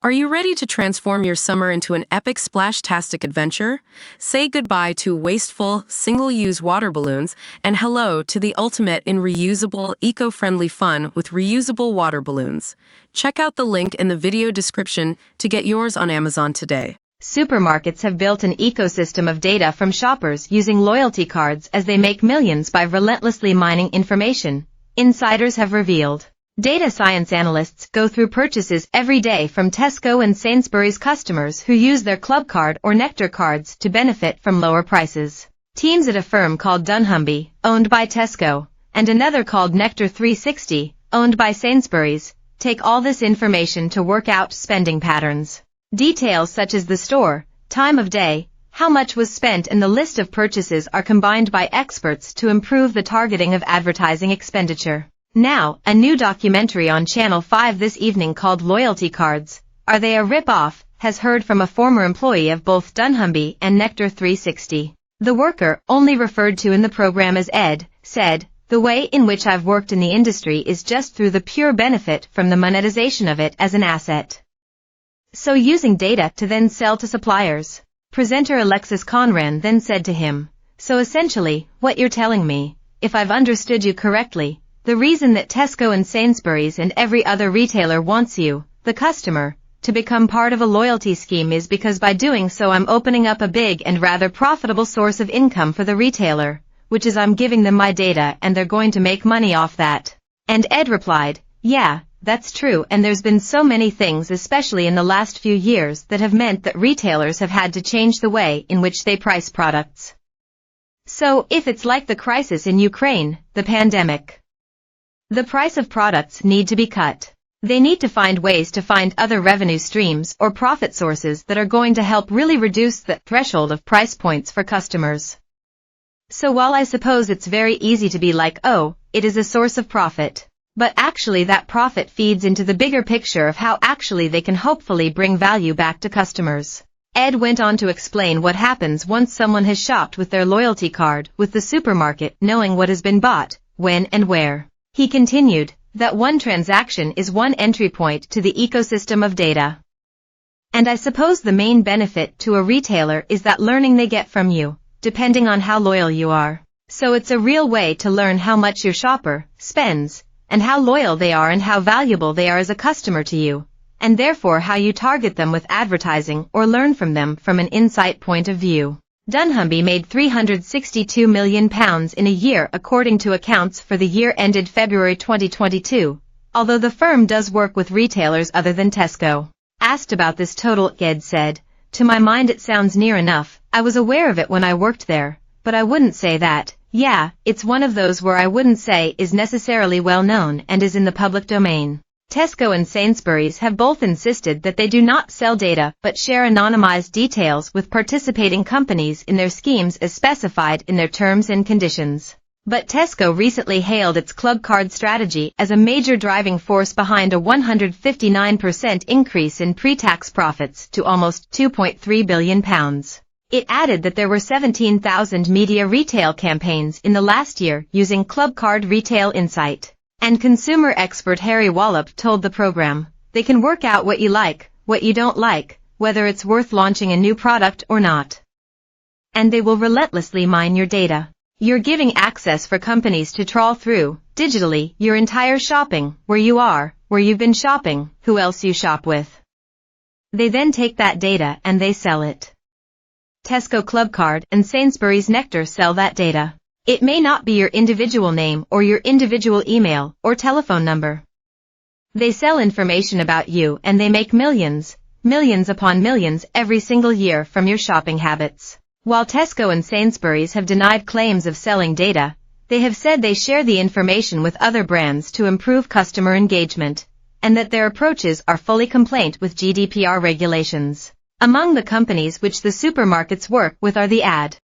Are you ready to transform your summer into an epic splash-tastic adventure? Say goodbye to wasteful, single-use water balloons and hello to the ultimate in reusable, eco-friendly fun with reusable water balloons. Check out the link in the video description to get yours on Amazon today. Supermarkets have built an ecosystem of data from shoppers using loyalty cards as they make millions by relentlessly mining information, insiders have revealed. Data science analysts go through purchases every day from Tesco and Sainsbury's customers who use their Club Card or Nectar cards to benefit from lower prices. Teams at a firm called dunnhumby, owned by Tesco, and another called Nectar 360, owned by Sainsbury's, take all this information to work out spending patterns. Details such as the store, time of day, how much was spent and the list of purchases are combined by experts to improve the targeting of advertising expenditure. Now, a new documentary on Channel 5 this evening called Loyalty Cards, Are They a Rip-Off?, has heard from a former employee of both dunnhumby and Nectar 360. The worker, only referred to in the program as Ed, said, "The way in which I've worked in the industry is just through the pure benefit from the monetization of it as an asset. So using data to then sell to suppliers." Presenter Alexis Conran then said to him, "So essentially, what you're telling me, if I've understood you correctly, the reason that Tesco and Sainsbury's and every other retailer wants you, the customer, to become part of a loyalty scheme is because by doing so I'm opening up a big and rather profitable source of income for the retailer, which is I'm giving them my data and they're going to make money off that." And Ed replied, "Yeah, that's true, and there's been so many things especially in the last few years that have meant that retailers have had to change the way in which they price products. So, if it's like the crisis in Ukraine, the pandemic, the price of products need to be cut. They need to find ways to find other revenue streams or profit sources that are going to help really reduce the threshold of price points for customers. So while I suppose it's very easy to be like, oh, it is a source of profit, but actually that profit feeds into the bigger picture of how actually they can hopefully bring value back to customers." Ed went on to explain what happens once someone has shopped with their loyalty card with the supermarket knowing what has been bought, when and where. He continued, that one transaction is one entry point to the ecosystem of data. And I suppose the main benefit to a retailer is that learning they get from you, depending on how loyal you are. So it's a real way to learn how much your shopper spends, and how loyal they are and how valuable they are as a customer to you, and therefore how you target them with advertising or learn from them from an insight point of view. dunnhumby made £362 million in a year according to accounts for the year ended February 2022, although the firm does work with retailers other than Tesco. Asked about this total, Ed said, "To my mind it sounds near enough. I was aware of it when I worked there, but I wouldn't say that. Yeah, it's one of those where I wouldn't say is necessarily well known and is in the public domain." Tesco and Sainsbury's have both insisted that they do not sell data but share anonymized details with participating companies in their schemes as specified in their terms and conditions. But Tesco recently hailed its Club Card strategy as a major driving force behind a 159% increase in pre-tax profits to almost £2.3 billion. It added that there were 17,000 media retail campaigns in the last year using Club Card Retail Insight. And consumer expert Harry Wallop told the program, "They can work out what you like, what you don't like, whether it's worth launching a new product or not. And they will relentlessly mine your data. You're giving access for companies to trawl through, digitally, your entire shopping, where you are, where you've been shopping, who else you shop with. They then take that data and they sell it. Tesco Club Card and Sainsbury's Nectar sell that data. It may not be your individual name or your individual email or telephone number. They sell information about you and they make millions, millions upon millions every single year from your shopping habits." While Tesco and Sainsbury's have denied claims of selling data, they have said they share the information with other brands to improve customer engagement, and that their approaches are fully compliant with GDPR regulations. Among the companies which the supermarkets work with are the Ad.